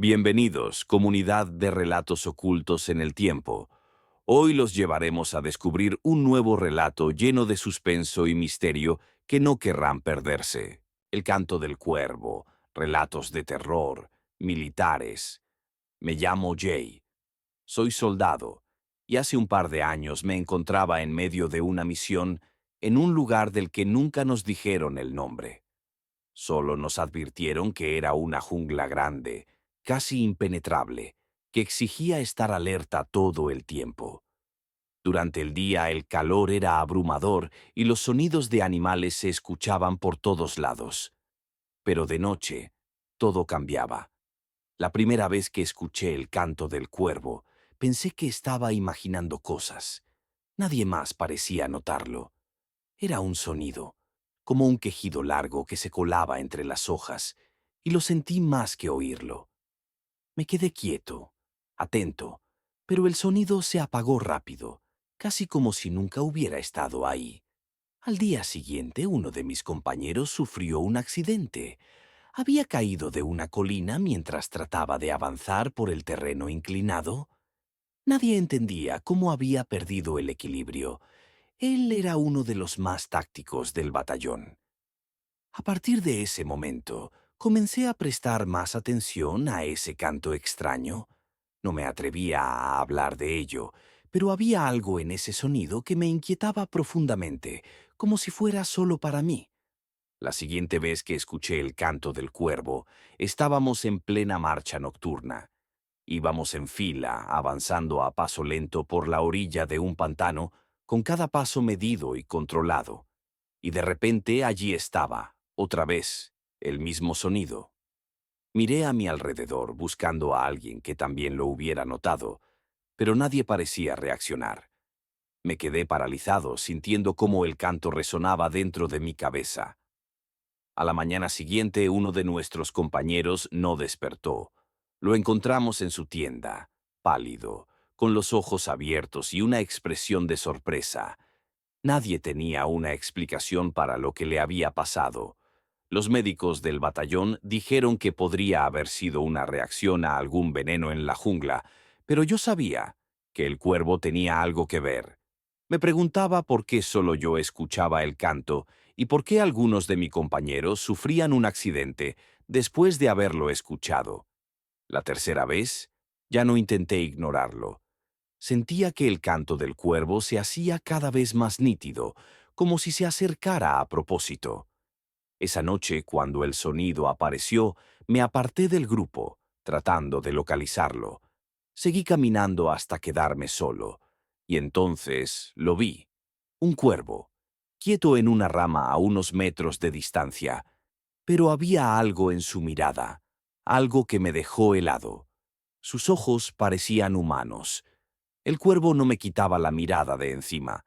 Bienvenidos, comunidad de relatos ocultos en el tiempo. Hoy los llevaremos a descubrir un nuevo relato lleno de suspenso y misterio que no querrán perderse. El canto del cuervo, relatos de terror, militares. Me llamo Jay, soy soldado, y hace un par de años me encontraba en medio de una misión en un lugar del que nunca nos dijeron el nombre. Solo nos advirtieron que era una jungla grande, casi impenetrable, que exigía estar alerta todo el tiempo. Durante el día el calor era abrumador y los sonidos de animales se escuchaban por todos lados. Pero de noche, todo cambiaba. La primera vez que escuché el canto del cuervo, pensé que estaba imaginando cosas. Nadie más parecía notarlo. Era un sonido, como un quejido largo que se colaba entre las hojas, y lo sentí más que oírlo. Me quedé quieto, atento, pero el sonido se apagó rápido, casi como si nunca hubiera estado ahí. Al día siguiente, uno de mis compañeros sufrió un accidente. Había caído de una colina mientras trataba de avanzar por el terreno inclinado. Nadie entendía cómo había perdido el equilibrio. Él era uno de los más tácticos del batallón. A partir de ese momento, comencé a prestar más atención a ese canto extraño. No me atrevía a hablar de ello, pero había algo en ese sonido que me inquietaba profundamente, como si fuera solo para mí. La siguiente vez que escuché el canto del cuervo, estábamos en plena marcha nocturna. Íbamos en fila, avanzando a paso lento por la orilla de un pantano, con cada paso medido y controlado. Y de repente allí estaba, otra vez, el mismo sonido. Miré a mi alrededor buscando a alguien que también lo hubiera notado, pero nadie parecía reaccionar. Me quedé paralizado, sintiendo cómo el canto resonaba dentro de mi cabeza. A la mañana siguiente, uno de nuestros compañeros no despertó. Lo encontramos en su tienda, pálido, con los ojos abiertos y una expresión de sorpresa. Nadie tenía una explicación para lo que le había pasado. Los médicos del batallón dijeron que podría haber sido una reacción a algún veneno en la jungla, pero yo sabía que el cuervo tenía algo que ver. Me preguntaba por qué solo yo escuchaba el canto y por qué algunos de mis compañeros sufrían un accidente después de haberlo escuchado. La tercera vez, ya no intenté ignorarlo. Sentía que el canto del cuervo se hacía cada vez más nítido, como si se acercara a propósito. Esa noche, cuando el sonido apareció, me aparté del grupo, tratando de localizarlo. Seguí caminando hasta quedarme solo, y entonces lo vi. Un cuervo, quieto en una rama a unos metros de distancia, pero había algo en su mirada, algo que me dejó helado. Sus ojos parecían humanos. El cuervo no me quitaba la mirada de encima.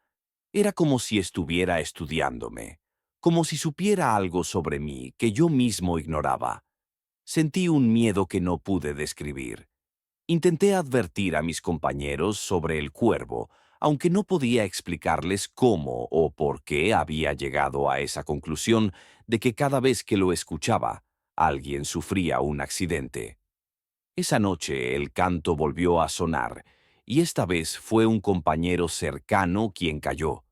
Era como si estuviera estudiándome, como si supiera algo sobre mí que yo mismo ignoraba. Sentí un miedo que no pude describir. Intenté advertir a mis compañeros sobre el cuervo, aunque no podía explicarles cómo o por qué había llegado a esa conclusión de que cada vez que lo escuchaba, alguien sufría un accidente. Esa noche el canto volvió a sonar, y esta vez fue un compañero cercano quien cayó.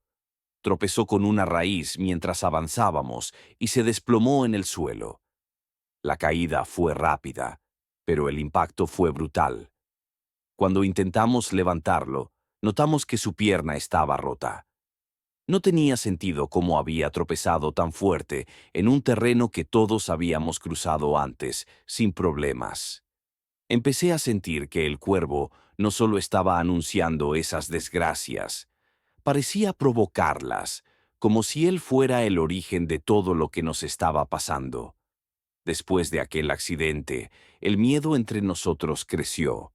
Tropezó con una raíz mientras avanzábamos y se desplomó en el suelo. La caída fue rápida, pero el impacto fue brutal. Cuando intentamos levantarlo, notamos que su pierna estaba rota. No tenía sentido cómo había tropezado tan fuerte en un terreno que todos habíamos cruzado antes, sin problemas. Empecé a sentir que el cuervo no solo estaba anunciando esas desgracias, parecía provocarlas, como si él fuera el origen de todo lo que nos estaba pasando. Después de aquel accidente, el miedo entre nosotros creció.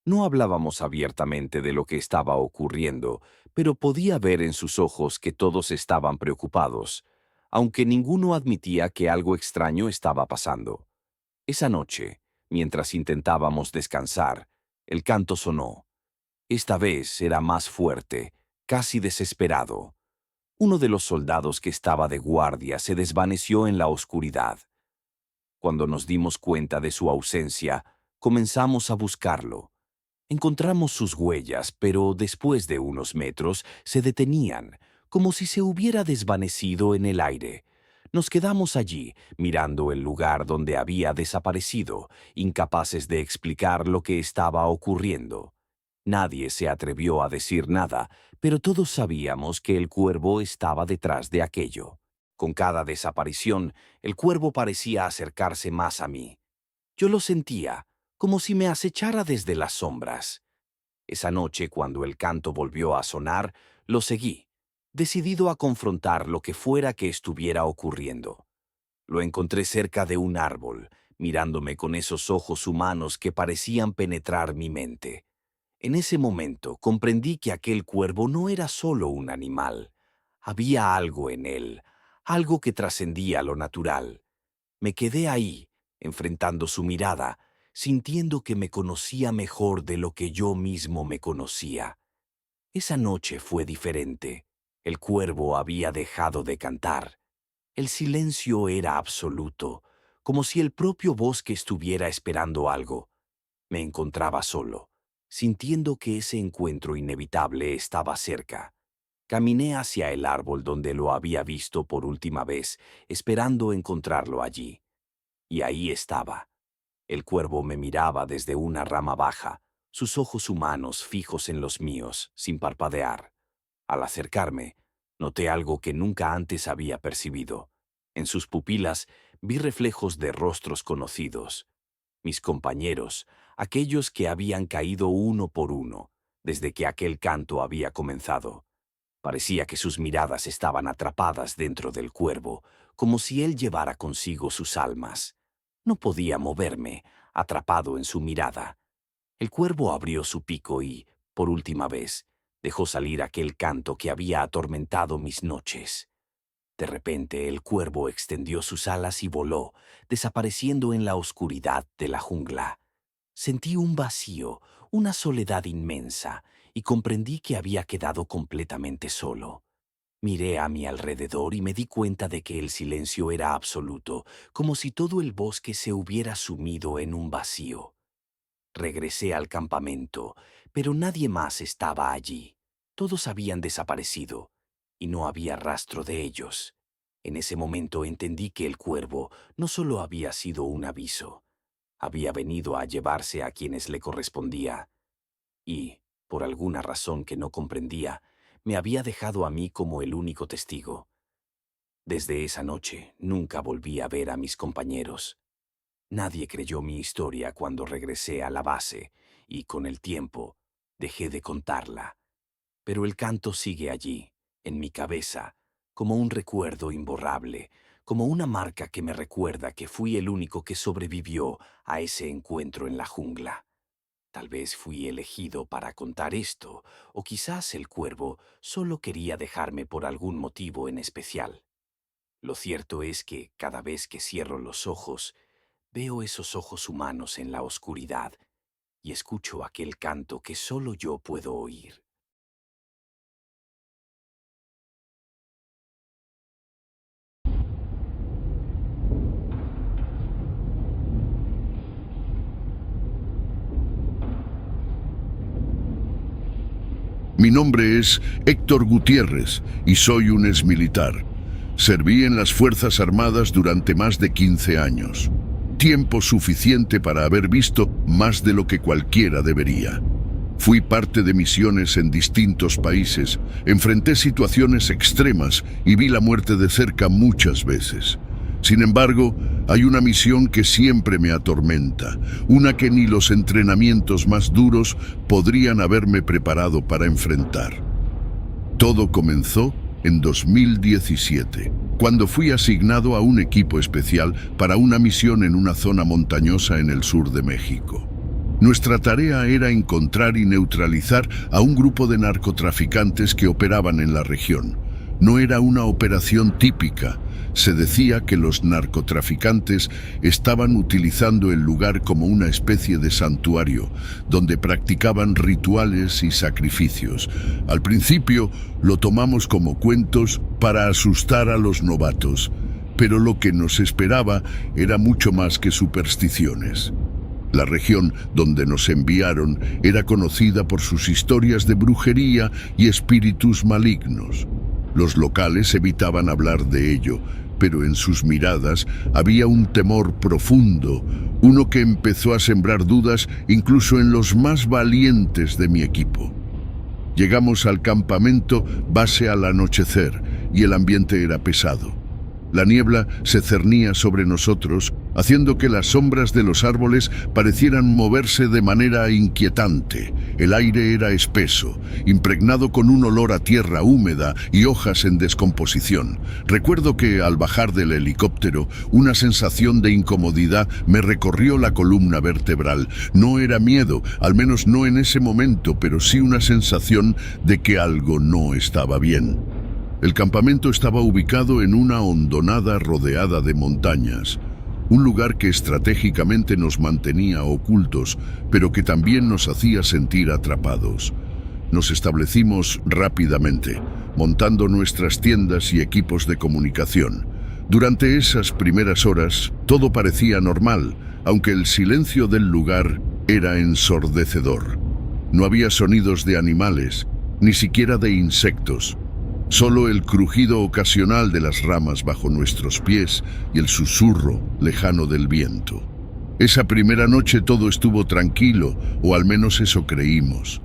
No hablábamos abiertamente de lo que estaba ocurriendo, pero podía ver en sus ojos que todos estaban preocupados, aunque ninguno admitía que algo extraño estaba pasando. Esa noche, mientras intentábamos descansar, el canto sonó. Esta vez era más fuerte, casi desesperado. Uno de los soldados que estaba de guardia se desvaneció en la oscuridad. Cuando nos dimos cuenta de su ausencia, Comenzamos a buscarlo. Encontramos sus huellas, pero después de unos metros se detenían, como si se hubiera desvanecido en el aire. Nos quedamos allí, mirando el lugar donde había desaparecido, incapaces de explicar lo que estaba ocurriendo. Nadie se atrevió a decir nada, pero todos sabíamos que el cuervo estaba detrás de aquello. Con cada desaparición, el cuervo parecía acercarse más a mí. Yo lo sentía, como si me acechara desde las sombras. Esa noche, cuando el canto volvió a sonar, lo seguí, decidido a confrontar lo que fuera que estuviera ocurriendo. Lo encontré cerca de un árbol, mirándome con esos ojos humanos que parecían penetrar mi mente. En ese momento comprendí que aquel cuervo no era solo un animal. Había algo en él, algo que trascendía lo natural. Me quedé ahí, enfrentando su mirada, sintiendo que me conocía mejor de lo que yo mismo me conocía. Esa noche fue diferente. El cuervo había dejado de cantar. El silencio era absoluto, como si el propio bosque estuviera esperando algo. Me encontraba solo, sintiendo que ese encuentro inevitable estaba cerca. Caminé hacia el árbol donde lo había visto por última vez, esperando encontrarlo allí. Y ahí estaba. El cuervo me miraba desde una rama baja, sus ojos humanos fijos en los míos, sin parpadear. Al acercarme, noté algo que nunca antes había percibido. En sus pupilas vi reflejos de rostros conocidos. Mis compañeros, aquellos que habían caído uno por uno, desde que aquel canto había comenzado. Parecía que sus miradas estaban atrapadas dentro del cuervo, como si él llevara consigo sus almas. No podía moverme, atrapado en su mirada. El cuervo abrió su pico y, por última vez, dejó salir aquel canto que había atormentado mis noches. De repente el cuervo extendió sus alas y voló, desapareciendo en la oscuridad de la jungla. Sentí un vacío, una soledad inmensa, y comprendí que había quedado completamente solo. Miré a mi alrededor y me di cuenta de que el silencio era absoluto, como si todo el bosque se hubiera sumido en un vacío. Regresé al campamento, pero nadie más estaba allí. Todos habían desaparecido, y no había rastro de ellos. En ese momento entendí que el cuervo no solo había sido un aviso, había venido a llevarse a quienes le correspondía, y, por alguna razón que no comprendía, me había dejado a mí como el único testigo. Desde esa noche nunca volví a ver a mis compañeros. Nadie creyó mi historia cuando regresé a la base, y con el tiempo dejé de contarla. Pero el canto sigue allí, en mi cabeza, como un recuerdo imborrable, como una marca que me recuerda que fui el único que sobrevivió a ese encuentro en la jungla. Tal vez fui elegido para contar esto, o quizás el cuervo solo quería dejarme por algún motivo en especial. Lo cierto es que cada vez que cierro los ojos, veo esos ojos humanos en la oscuridad y escucho aquel canto que solo yo puedo oír. Mi nombre es Héctor Gutiérrez y soy un exmilitar. Serví en las Fuerzas Armadas durante más de 15 años. Tiempo suficiente para haber visto más de lo que cualquiera debería. Fui parte de misiones en distintos países, enfrenté situaciones extremas y vi la muerte de cerca muchas veces. Sin embargo, hay una misión que siempre me atormenta, una que ni los entrenamientos más duros podrían haberme preparado para enfrentar. Todo comenzó en 2017, cuando fui asignado a un equipo especial para una misión en una zona montañosa en el sur de México. Nuestra tarea era encontrar y neutralizar a un grupo de narcotraficantes que operaban en la región. No era una operación típica. Se decía que los narcotraficantes estaban utilizando el lugar como una especie de santuario, donde practicaban rituales y sacrificios. Al principio lo tomamos como cuentos para asustar a los novatos, pero lo que nos esperaba era mucho más que supersticiones. La región donde nos enviaron era conocida por sus historias de brujería y espíritus malignos. Los locales evitaban hablar de ello, pero en sus miradas había un temor profundo, uno que empezó a sembrar dudas incluso en los más valientes de mi equipo. Llegamos al campamento base al anochecer y el ambiente era pesado. La niebla se cernía sobre nosotros, haciendo que las sombras de los árboles parecieran moverse de manera inquietante. El aire era espeso, impregnado con un olor a tierra húmeda y hojas en descomposición. Recuerdo que, al bajar del helicóptero, una sensación de incomodidad me recorrió la columna vertebral. No era miedo, al menos no en ese momento, pero sí una sensación de que algo no estaba bien. El campamento estaba ubicado en una hondonada rodeada de montañas, un lugar que estratégicamente nos mantenía ocultos, pero que también nos hacía sentir atrapados. Nos establecimos rápidamente, montando nuestras tiendas y equipos de comunicación. Durante esas primeras horas, todo parecía normal, aunque el silencio del lugar era ensordecedor. No había sonidos de animales, ni siquiera de insectos. Solo el crujido ocasional de las ramas bajo nuestros pies y el susurro lejano del viento. Esa primera noche todo estuvo tranquilo, o al menos eso creímos.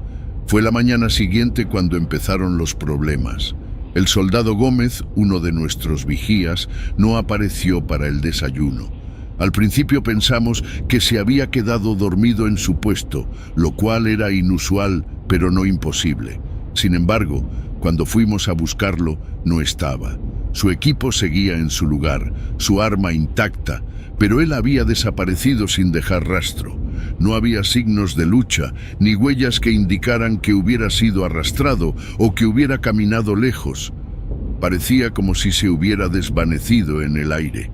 Fue la mañana siguiente cuando empezaron los problemas. El soldado Gómez, uno de nuestros vigías, no apareció para el desayuno. Al principio pensamos que se había quedado dormido en su puesto, lo cual era inusual, pero no imposible. Sin embargo, cuando fuimos a buscarlo, no estaba. Su equipo seguía en su lugar, su arma intacta, pero él había desaparecido sin dejar rastro. No había signos de lucha, ni huellas que indicaran que hubiera sido arrastrado o que hubiera caminado lejos. Parecía como si se hubiera desvanecido en el aire.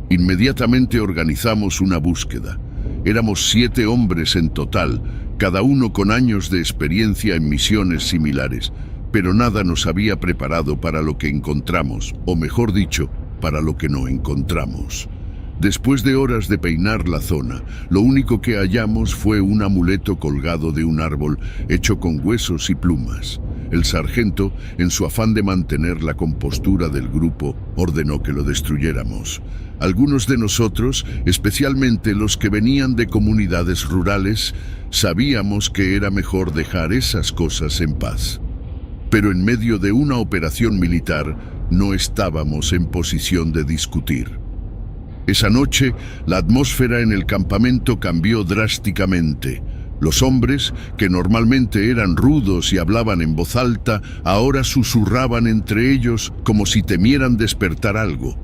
Inmediatamente organizamos una búsqueda. Éramos 7 hombres en total, cada uno con años de experiencia en misiones similares, pero nada nos había preparado para lo que encontramos, o mejor dicho, para lo que no encontramos. Después de horas de peinar la zona, lo único que hallamos fue un amuleto colgado de un árbol hecho con huesos y plumas. El sargento, en su afán de mantener la compostura del grupo, ordenó que lo destruyéramos. Algunos de nosotros, especialmente los que venían de comunidades rurales, sabíamos que era mejor dejar esas cosas en paz. Pero en medio de una operación militar, no estábamos en posición de discutir. Esa noche, la atmósfera en el campamento cambió drásticamente. Los hombres, que normalmente eran rudos y hablaban en voz alta, ahora susurraban entre ellos como si temieran despertar algo.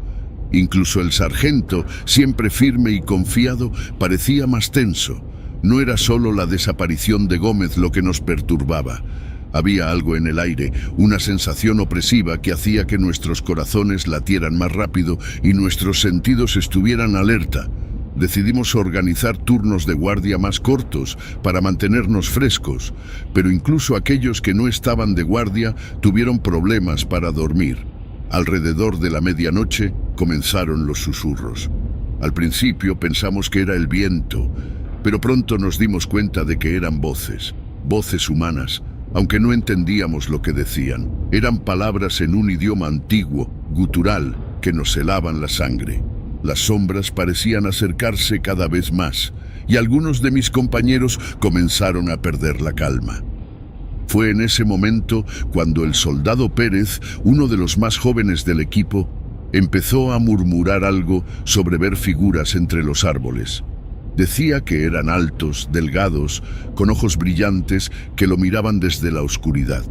Incluso el sargento, siempre firme y confiado, parecía más tenso. No era solo la desaparición de Gómez lo que nos perturbaba. Había algo en el aire, una sensación opresiva que hacía que nuestros corazones latieran más rápido y nuestros sentidos estuvieran alerta. Decidimos organizar turnos de guardia más cortos para mantenernos frescos, pero incluso aquellos que no estaban de guardia tuvieron problemas para dormir. Alrededor de la medianoche comenzaron los susurros. Al principio pensamos que era el viento, pero pronto nos dimos cuenta de que eran voces humanas. Aunque no entendíamos lo que decían, eran palabras en un idioma antiguo, gutural, que nos helaban la sangre. Las sombras parecían acercarse cada vez más, y algunos de mis compañeros comenzaron a perder la calma. Fue en ese momento cuando el soldado Pérez, uno de los más jóvenes del equipo, empezó a murmurar algo sobre ver figuras entre los árboles. Decía que eran altos, delgados, con ojos brillantes que lo miraban desde la oscuridad.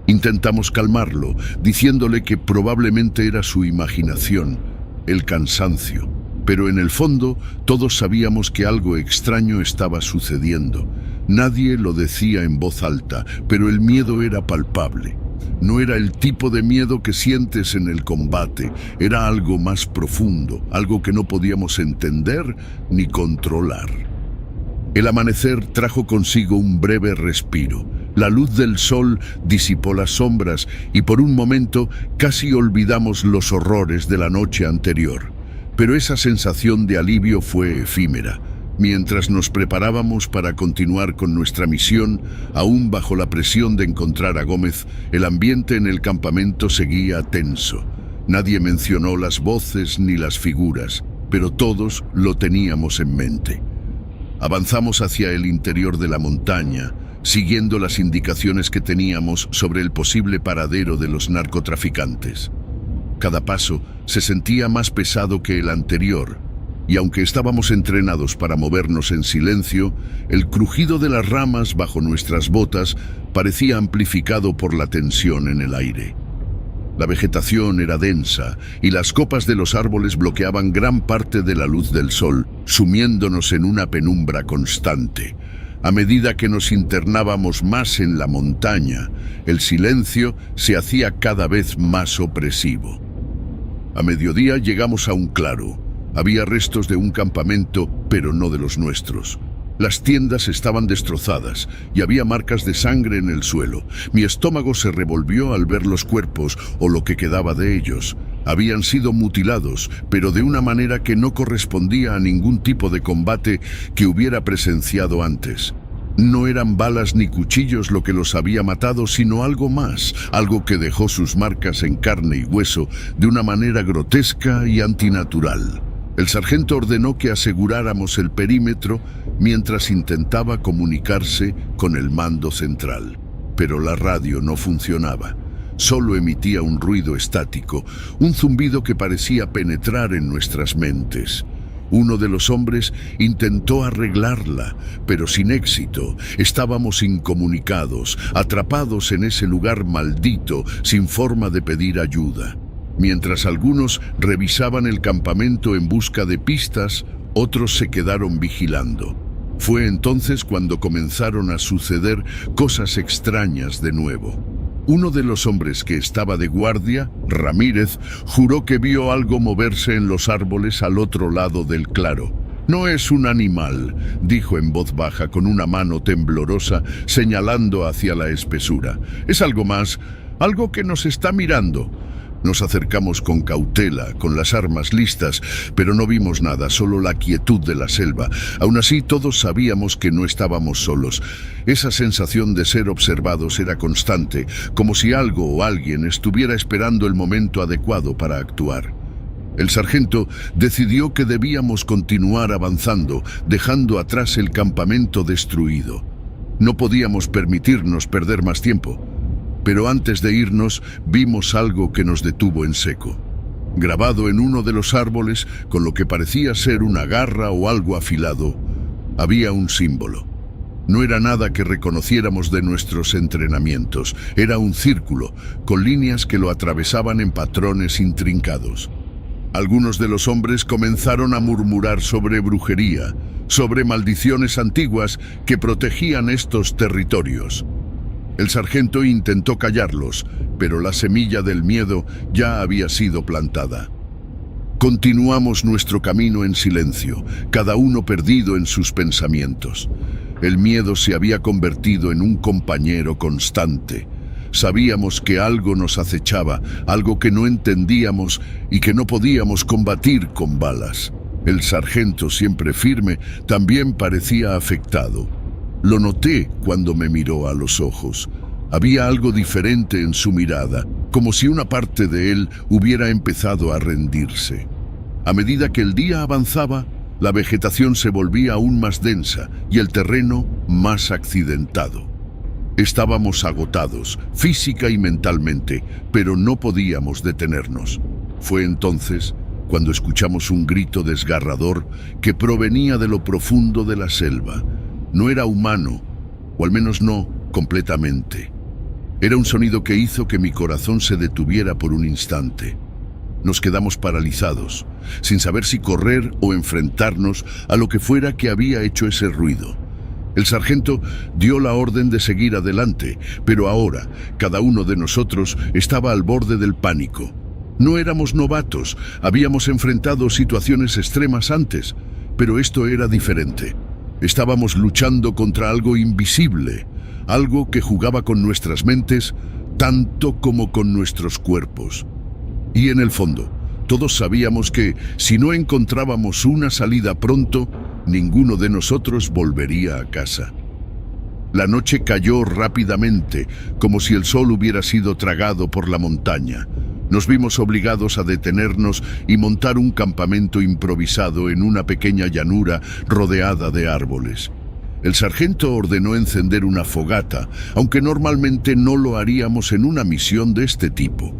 Intentamos calmarlo, diciéndole que probablemente era su imaginación, el cansancio. Pero en el fondo todos sabíamos que algo extraño estaba sucediendo. Nadie lo decía en voz alta, pero el miedo era palpable. No era el tipo de miedo que sientes en el combate, era algo más profundo, algo que no podíamos entender ni controlar. El amanecer trajo consigo un breve respiro. La luz del sol disipó las sombras y por un momento casi olvidamos los horrores de la noche anterior. Pero esa sensación de alivio fue efímera. Mientras nos preparábamos para continuar con nuestra misión, aún bajo la presión de encontrar a Gómez, el ambiente en el campamento seguía tenso. Nadie mencionó las voces ni las figuras, pero todos lo teníamos en mente. Avanzamos hacia el interior de la montaña, siguiendo las indicaciones que teníamos sobre el posible paradero de los narcotraficantes. Cada paso se sentía más pesado que el anterior, y aunque estábamos entrenados para movernos en silencio, el crujido de las ramas bajo nuestras botas parecía amplificado por la tensión en el aire. La vegetación era densa y las copas de los árboles bloqueaban gran parte de la luz del sol, sumiéndonos en una penumbra constante. A medida que nos internábamos más en la montaña, el silencio se hacía cada vez más opresivo. A mediodía llegamos a un claro. Había restos de un campamento, pero no de los nuestros. Las tiendas estaban destrozadas y había marcas de sangre en el suelo. Mi estómago se revolvió al ver los cuerpos o lo que quedaba de ellos. Habían sido mutilados, pero de una manera que no correspondía a ningún tipo de combate que hubiera presenciado antes. No eran balas ni cuchillos lo que los había matado, sino algo más, algo que dejó sus marcas en carne y hueso de una manera grotesca y antinatural. El sargento ordenó que aseguráramos el perímetro mientras intentaba comunicarse con el mando central. Pero la radio no funcionaba. Solo emitía un ruido estático, un zumbido que parecía penetrar en nuestras mentes. Uno de los hombres intentó arreglarla, pero sin éxito. Estábamos incomunicados, atrapados en ese lugar maldito, sin forma de pedir ayuda. Mientras algunos revisaban el campamento en busca de pistas, otros se quedaron vigilando. Fue entonces cuando comenzaron a suceder cosas extrañas de nuevo. Uno de los hombres que estaba de guardia, Ramírez, juró que vio algo moverse en los árboles al otro lado del claro. «No es un animal», dijo en voz baja con una mano temblorosa señalando hacia la espesura. «Es algo más, algo que nos está mirando». Nos acercamos con cautela, con las armas listas, pero no vimos nada, solo la quietud de la selva. Aún así, todos sabíamos que no estábamos solos. Esa sensación de ser observados era constante, como si algo o alguien estuviera esperando el momento adecuado para actuar. El sargento decidió que debíamos continuar avanzando, dejando atrás el campamento destruido. No podíamos permitirnos perder más tiempo. Pero antes de irnos, vimos algo que nos detuvo en seco. Grabado en uno de los árboles, con lo que parecía ser una garra o algo afilado, había un símbolo. No era nada que reconociéramos de nuestros entrenamientos. Era un círculo, con líneas que lo atravesaban en patrones intrincados. Algunos de los hombres comenzaron a murmurar sobre brujería, sobre maldiciones antiguas que protegían estos territorios. El sargento intentó callarlos, pero la semilla del miedo ya había sido plantada. Continuamos nuestro camino en silencio, cada uno perdido en sus pensamientos. El miedo se había convertido en un compañero constante. Sabíamos que algo nos acechaba, algo que no entendíamos y que no podíamos combatir con balas. El sargento, siempre firme, también parecía afectado. Lo noté cuando me miró a los ojos. Había algo diferente en su mirada, como si una parte de él hubiera empezado a rendirse. A medida que el día avanzaba, la vegetación se volvía aún más densa y el terreno más accidentado. Estábamos agotados, física y mentalmente, pero no podíamos detenernos. Fue entonces cuando escuchamos un grito desgarrador que provenía de lo profundo de la selva. No era humano, o al menos no completamente. Era un sonido que hizo que mi corazón se detuviera por un instante. Nos quedamos paralizados, sin saber si correr o enfrentarnos a lo que fuera que había hecho ese ruido. El sargento dio la orden de seguir adelante, pero ahora cada uno de nosotros estaba al borde del pánico. No éramos novatos, habíamos enfrentado situaciones extremas antes, pero esto era diferente. Estábamos luchando contra algo invisible, algo que jugaba con nuestras mentes tanto como con nuestros cuerpos. Y en el fondo, todos sabíamos que si no encontrábamos una salida pronto, ninguno de nosotros volvería a casa. La noche cayó rápidamente, como si el sol hubiera sido tragado por la montaña. Nos vimos obligados a detenernos y montar un campamento improvisado en una pequeña llanura rodeada de árboles. El sargento ordenó encender una fogata, aunque normalmente no lo haríamos en una misión de este tipo.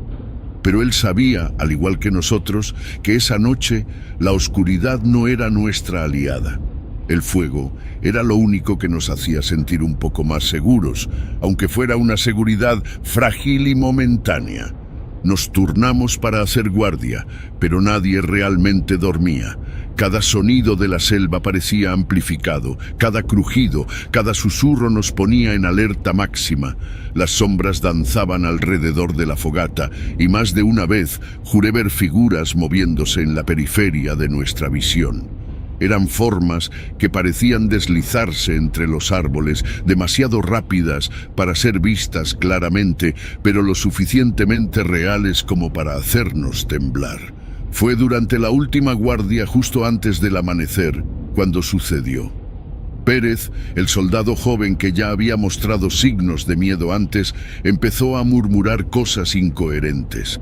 Pero él sabía, al igual que nosotros, que esa noche la oscuridad no era nuestra aliada. El fuego era lo único que nos hacía sentir un poco más seguros, aunque fuera una seguridad frágil y momentánea. Nos turnamos para hacer guardia, pero nadie realmente dormía. Cada sonido de la selva parecía amplificado, cada crujido, cada susurro nos ponía en alerta máxima. Las sombras danzaban alrededor de la fogata y más de una vez juré ver figuras moviéndose en la periferia de nuestra visión. Eran formas que parecían deslizarse entre los árboles, demasiado rápidas para ser vistas claramente, pero lo suficientemente reales como para hacernos temblar. Fue durante la última guardia, justo antes del amanecer, cuando sucedió. Pérez, el soldado joven que ya había mostrado signos de miedo antes, empezó a murmurar cosas incoherentes.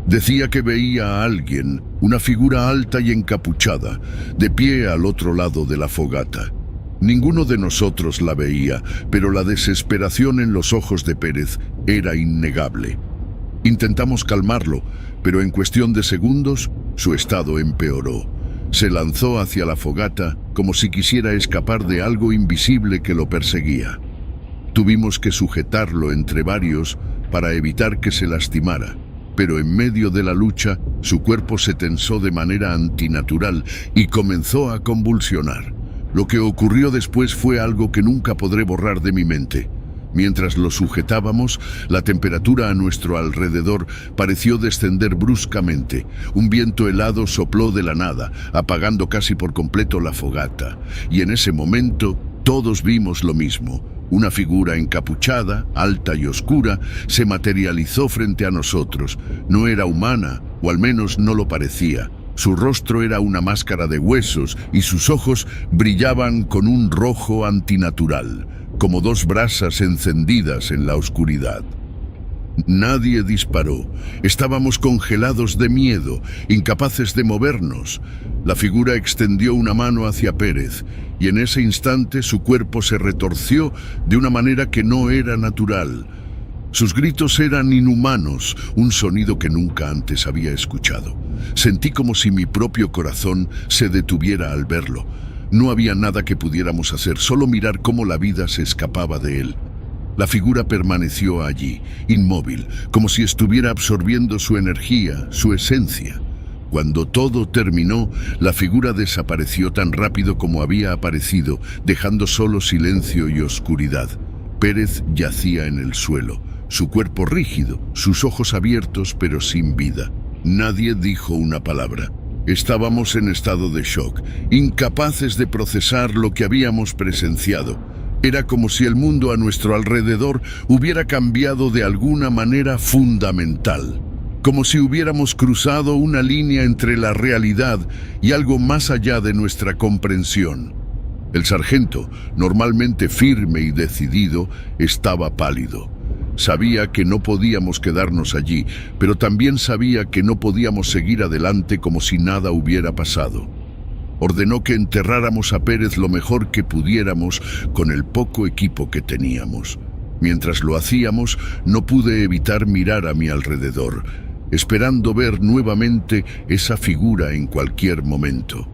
Decía que veía a alguien, una figura alta y encapuchada, de pie al otro lado de la fogata. Ninguno de nosotros la veía, pero la desesperación en los ojos de Pérez era innegable. Intentamos calmarlo, pero en cuestión de segundos su estado empeoró. Se lanzó hacia la fogata como si quisiera escapar de algo invisible que lo perseguía. Tuvimos que sujetarlo entre varios para evitar que se lastimara. Pero en medio de la lucha, su cuerpo se tensó de manera antinatural y comenzó a convulsionar. Lo que ocurrió después fue algo que nunca podré borrar de mi mente. Mientras lo sujetábamos, la temperatura a nuestro alrededor pareció descender bruscamente. Un viento helado sopló de la nada, apagando casi por completo la fogata. Y en ese momento, todos vimos lo mismo. Una figura encapuchada, alta y oscura, se materializó frente a nosotros. No era humana, o al menos no lo parecía. Su rostro era una máscara de huesos y sus ojos brillaban con un rojo antinatural, como dos brasas encendidas en la oscuridad. Nadie disparó. Estábamos congelados de miedo, incapaces de movernos. La figura extendió una mano hacia Pérez, y en ese instante su cuerpo se retorció de una manera que no era natural. Sus gritos eran inhumanos, un sonido que nunca antes había escuchado. Sentí como si mi propio corazón se detuviera al verlo. No había nada que pudiéramos hacer, solo mirar cómo la vida se escapaba de él. La figura permaneció allí, inmóvil, como si estuviera absorbiendo su energía, su esencia. Cuando todo terminó, la figura desapareció tan rápido como había aparecido, dejando solo silencio y oscuridad. Pérez yacía en el suelo, su cuerpo rígido, sus ojos abiertos pero sin vida. Nadie dijo una palabra. Estábamos en estado de shock, incapaces de procesar lo que habíamos presenciado. Era como si el mundo a nuestro alrededor hubiera cambiado de alguna manera fundamental, como si hubiéramos cruzado una línea entre la realidad y algo más allá de nuestra comprensión. El sargento, normalmente firme y decidido, estaba pálido. Sabía que no podíamos quedarnos allí, pero también sabía que no podíamos seguir adelante como si nada hubiera pasado. Ordenó que enterráramos a Pérez lo mejor que pudiéramos con el poco equipo que teníamos. Mientras lo hacíamos, no pude evitar mirar a mi alrededor, esperando ver nuevamente esa figura en cualquier momento.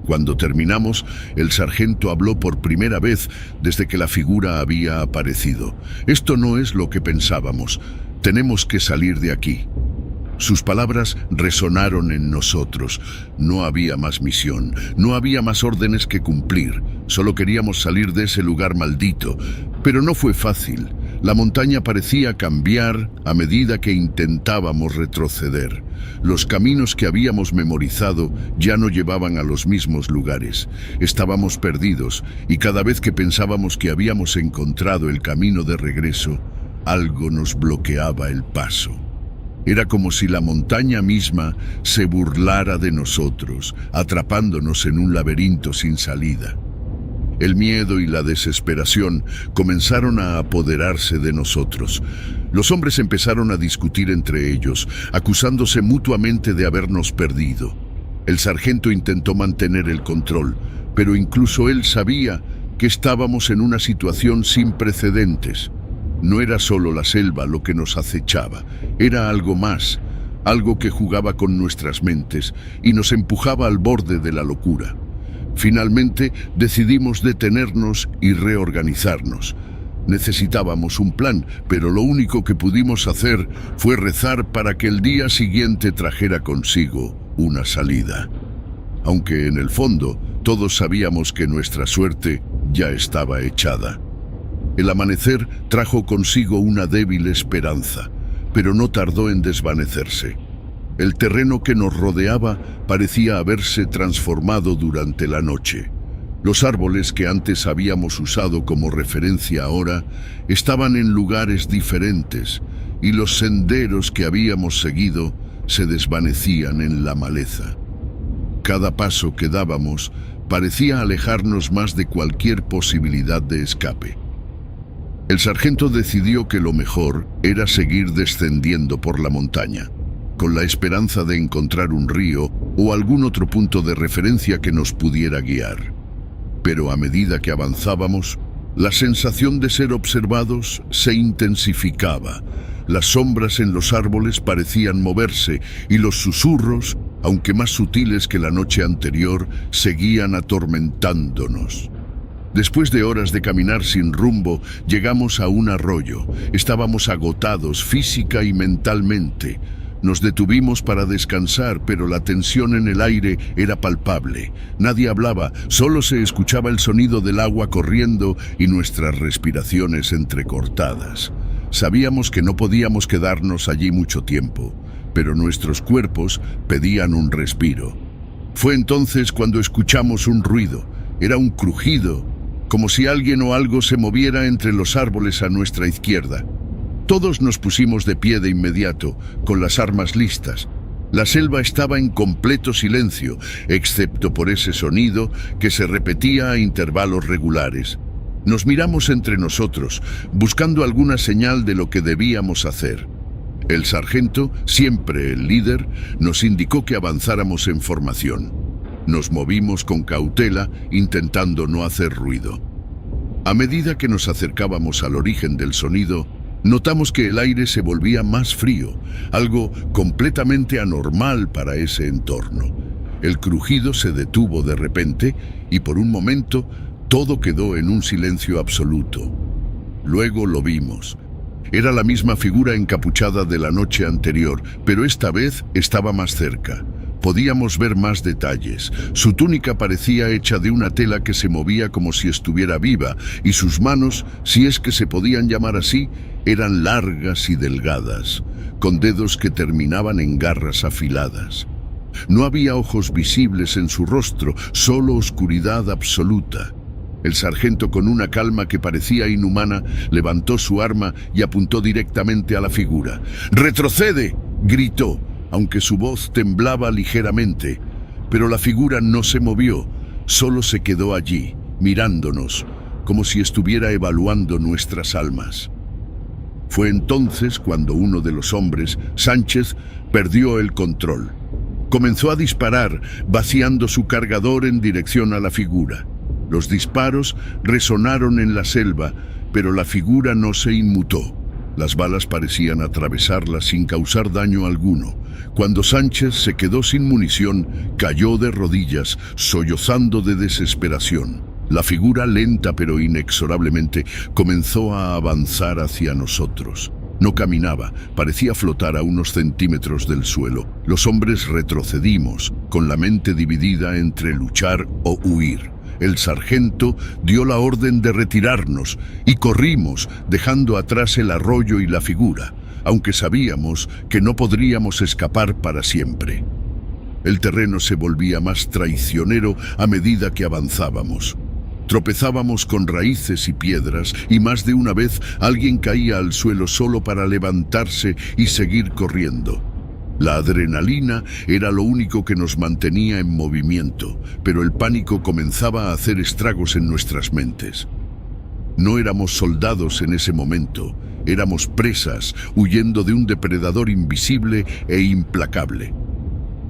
Cuando terminamos, el sargento habló por primera vez desde que la figura había aparecido. Esto no es lo que pensábamos. Tenemos que salir de aquí. Sus palabras resonaron en nosotros. No había más misión, no había más órdenes que cumplir. Solo queríamos salir de ese lugar maldito. Pero no fue fácil. La montaña parecía cambiar a medida que intentábamos retroceder. Los caminos que habíamos memorizado ya no llevaban a los mismos lugares. Estábamos perdidos y cada vez que pensábamos que habíamos encontrado el camino de regreso, algo nos bloqueaba el paso. Era como si la montaña misma se burlara de nosotros, atrapándonos en un laberinto sin salida. El miedo y la desesperación comenzaron a apoderarse de nosotros. Los hombres empezaron a discutir entre ellos, acusándose mutuamente de habernos perdido. El sargento intentó mantener el control, pero incluso él sabía que estábamos en una situación sin precedentes. No era solo la selva lo que nos acechaba, era algo más, algo que jugaba con nuestras mentes y nos empujaba al borde de la locura. Finalmente decidimos detenernos y reorganizarnos. Necesitábamos un plan, pero lo único que pudimos hacer fue rezar para que el día siguiente trajera consigo una salida. Aunque en el fondo todos sabíamos que nuestra suerte ya estaba echada. El amanecer trajo consigo una débil esperanza, pero no tardó en desvanecerse. El terreno que nos rodeaba parecía haberse transformado durante la noche. Los árboles que antes habíamos usado como referencia ahora estaban en lugares diferentes y los senderos que habíamos seguido se desvanecían en la maleza. Cada paso que dábamos parecía alejarnos más de cualquier posibilidad de escape. El sargento decidió que lo mejor era seguir descendiendo por la montaña, con la esperanza de encontrar un río o algún otro punto de referencia que nos pudiera guiar. Pero a medida que avanzábamos, la sensación de ser observados se intensificaba. Las sombras en los árboles parecían moverse y los susurros, aunque más sutiles que la noche anterior, seguían atormentándonos. Después de horas de caminar sin rumbo, llegamos a un arroyo. Estábamos agotados física y mentalmente. Nos detuvimos para descansar, pero la tensión en el aire era palpable. Nadie hablaba, solo se escuchaba el sonido del agua corriendo y nuestras respiraciones entrecortadas. Sabíamos que no podíamos quedarnos allí mucho tiempo, pero nuestros cuerpos pedían un respiro. Fue entonces cuando escuchamos un ruido. Era un crujido, como si alguien o algo se moviera entre los árboles a nuestra izquierda. Todos nos pusimos de pie de inmediato, con las armas listas. La selva estaba en completo silencio, excepto por ese sonido que se repetía a intervalos regulares. Nos miramos entre nosotros, buscando alguna señal de lo que debíamos hacer. El sargento, siempre el líder, nos indicó que avanzáramos en formación. Nos movimos con cautela, intentando no hacer ruido. A medida que nos acercábamos al origen del sonido, notamos que el aire se volvía más frío, algo completamente anormal para ese entorno. El crujido se detuvo de repente y por un momento todo quedó en un silencio absoluto. Luego lo vimos. Era la misma figura encapuchada de la noche anterior, pero esta vez estaba más cerca. Podíamos ver más detalles. Su túnica parecía hecha de una tela que se movía como si estuviera viva, y sus manos, si es que se podían llamar así, eran largas y delgadas, con dedos que terminaban en garras afiladas. No había ojos visibles en su rostro, solo oscuridad absoluta. El sargento, con una calma que parecía inhumana, levantó su arma y apuntó directamente a la figura. ¡Retrocede!, gritó, aunque su voz temblaba ligeramente. Pero la figura no se movió, solo se quedó allí, mirándonos, como si estuviera evaluando nuestras almas. Fue entonces cuando uno de los hombres, Sánchez, perdió el control. Comenzó a disparar, vaciando su cargador en dirección a la figura. Los disparos resonaron en la selva, pero la figura no se inmutó. Las balas parecían atravesarla sin causar daño alguno. Cuando Sánchez se quedó sin munición, cayó de rodillas, sollozando de desesperación. La figura, lenta pero inexorablemente, comenzó a avanzar hacia nosotros. No caminaba, parecía flotar a unos centímetros del suelo. Los hombres retrocedimos, con la mente dividida entre luchar o huir. El sargento dio la orden de retirarnos y corrimos, dejando atrás el arroyo y la figura, aunque sabíamos que no podríamos escapar para siempre. El terreno se volvía más traicionero a medida que avanzábamos. Tropezábamos con raíces y piedras y más de una vez alguien caía al suelo solo para levantarse y seguir corriendo. La adrenalina era lo único que nos mantenía en movimiento, pero el pánico comenzaba a hacer estragos en nuestras mentes. No éramos soldados en ese momento, éramos presas huyendo de un depredador invisible e implacable.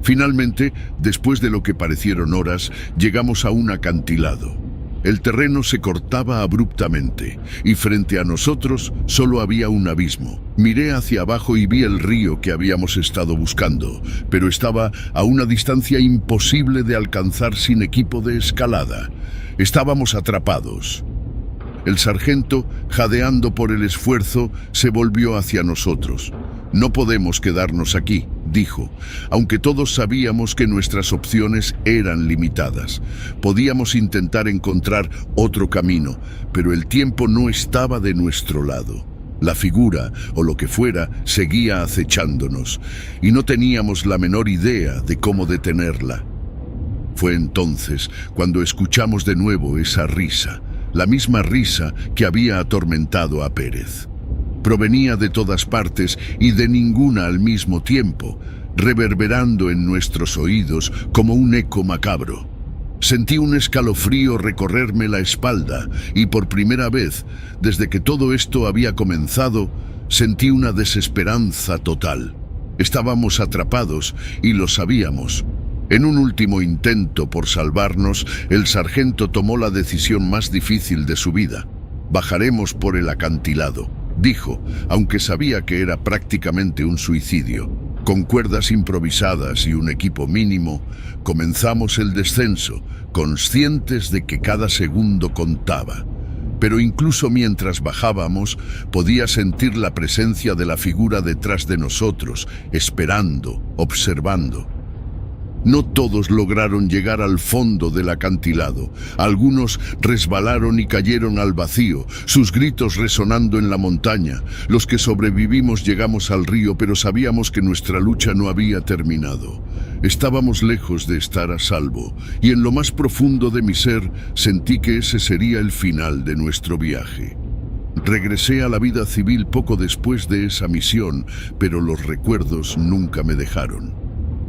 Finalmente, después de lo que parecieron horas, llegamos a un acantilado. El terreno se cortaba abruptamente y frente a nosotros solo había un abismo. Miré hacia abajo y vi el río que habíamos estado buscando, pero estaba a una distancia imposible de alcanzar sin equipo de escalada. Estábamos atrapados. El sargento, jadeando por el esfuerzo, se volvió hacia nosotros. «No podemos quedarnos aquí», dijo, aunque todos sabíamos que nuestras opciones eran limitadas. Podíamos intentar encontrar otro camino, pero el tiempo no estaba de nuestro lado. La figura, o lo que fuera, seguía acechándonos, y no teníamos la menor idea de cómo detenerla. Fue entonces cuando escuchamos de nuevo esa risa, la misma risa que había atormentado a Pérez. Provenía de todas partes y de ninguna al mismo tiempo, reverberando en nuestros oídos como un eco macabro. Sentí un escalofrío recorrerme la espalda y por primera vez, desde que todo esto había comenzado, sentí una desesperanza total. Estábamos atrapados y lo sabíamos. En un último intento por salvarnos, el sargento tomó la decisión más difícil de su vida. «Bajaremos por el acantilado», dijo, aunque sabía que era prácticamente un suicidio. Con cuerdas improvisadas y un equipo mínimo, comenzamos el descenso, conscientes de que cada segundo contaba. Pero incluso mientras bajábamos, podía sentir la presencia de la figura detrás de nosotros, esperando, observando. No todos lograron llegar al fondo del acantilado. Algunos resbalaron y cayeron al vacío, sus gritos resonando en la montaña. Los que sobrevivimos llegamos al río, pero sabíamos que nuestra lucha no había terminado. Estábamos lejos de estar a salvo, y en lo más profundo de mi ser sentí que ese sería el final de nuestro viaje. Regresé a la vida civil poco después de esa misión, pero los recuerdos nunca me dejaron.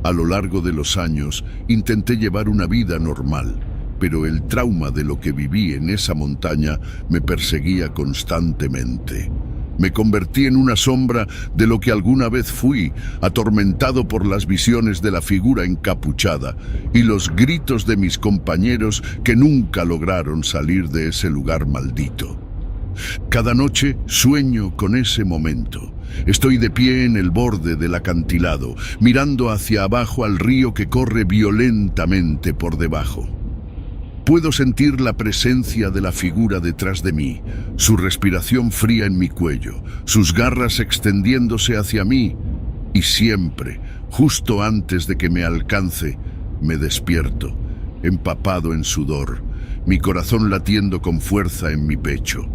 A lo largo de los años intenté llevar una vida normal, pero el trauma de lo que viví en esa montaña me perseguía constantemente. Me convertí en una sombra de lo que alguna vez fui, atormentado por las visiones de la figura encapuchada y los gritos de mis compañeros que nunca lograron salir de ese lugar maldito. Cada noche sueño con ese momento. Estoy de pie en el borde del acantilado, mirando hacia abajo al río que corre violentamente por debajo. Puedo sentir la presencia de la figura detrás de mí, su respiración fría en mi cuello, sus garras extendiéndose hacia mí, y siempre, justo antes de que me alcance, me despierto, empapado en sudor, mi corazón latiendo con fuerza en mi pecho.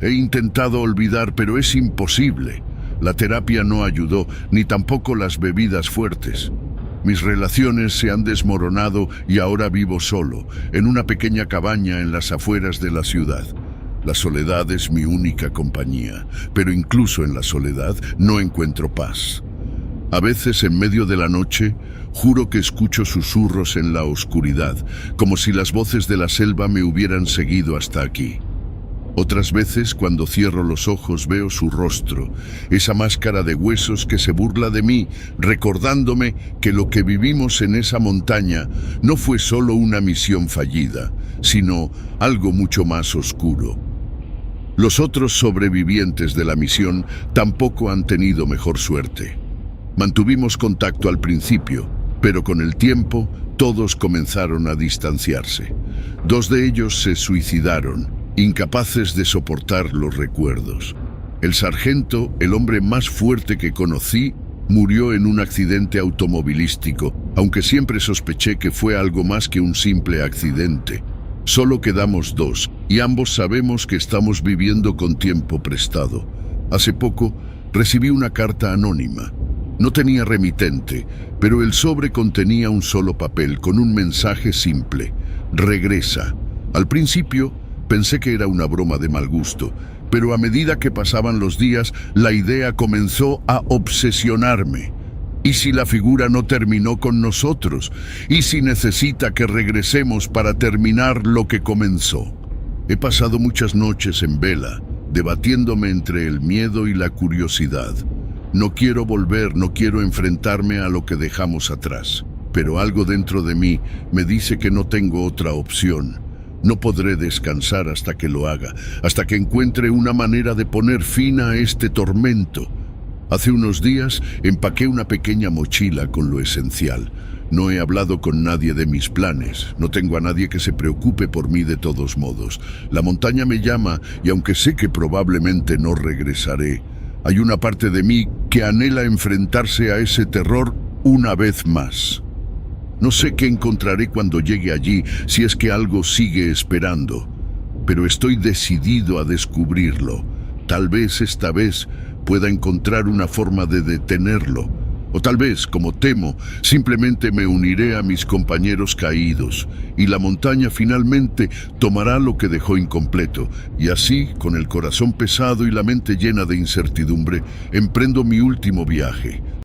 He intentado olvidar, pero es imposible. La terapia no ayudó, ni tampoco las bebidas fuertes. Mis relaciones se han desmoronado y ahora vivo solo, en una pequeña cabaña en las afueras de la ciudad. La soledad es mi única compañía, pero incluso en la soledad no encuentro paz. A veces, en medio de la noche, juro que escucho susurros en la oscuridad, como si las voces de la selva me hubieran seguido hasta aquí. Otras veces, cuando cierro los ojos, veo su rostro, esa máscara de huesos que se burla de mí, recordándome que lo que vivimos en esa montaña no fue solo una misión fallida, sino algo mucho más oscuro. Los otros sobrevivientes de la misión tampoco han tenido mejor suerte. Mantuvimos contacto al principio, pero con el tiempo todos comenzaron a distanciarse. 2 de ellos se suicidaron, incapaces de soportar los recuerdos. El sargento, el hombre más fuerte que conocí, murió en un accidente automovilístico, aunque siempre sospeché que fue algo más que un simple accidente. Solo quedamos 2, y ambos sabemos que estamos viviendo con tiempo prestado. Hace poco recibí una carta anónima. No tenía remitente, pero el sobre contenía un solo papel con un mensaje simple: regresa. Al principio pensé que era una broma de mal gusto, pero a medida que pasaban los días, la idea comenzó a obsesionarme. ¿Y si la figura no terminó con nosotros? ¿Y si necesita que regresemos para terminar lo que comenzó? He pasado muchas noches en vela, debatiéndome entre el miedo y la curiosidad. No quiero volver, no quiero enfrentarme a lo que dejamos atrás, pero algo dentro de mí me dice que no tengo otra opción. No podré descansar hasta que lo haga, hasta que encuentre una manera de poner fin a este tormento. Hace unos días empaqué una pequeña mochila con lo esencial. No he hablado con nadie de mis planes, no tengo a nadie que se preocupe por mí de todos modos. La montaña me llama y aunque sé que probablemente no regresaré, hay una parte de mí que anhela enfrentarse a ese terror una vez más. No sé qué encontraré cuando llegue allí, si es que algo sigue esperando, pero estoy decidido a descubrirlo. Tal vez esta vez pueda encontrar una forma de detenerlo, o tal vez, como temo, simplemente me uniré a mis compañeros caídos, y la montaña finalmente tomará lo que dejó incompleto, y así, con el corazón pesado y la mente llena de incertidumbre, emprendo mi último viaje.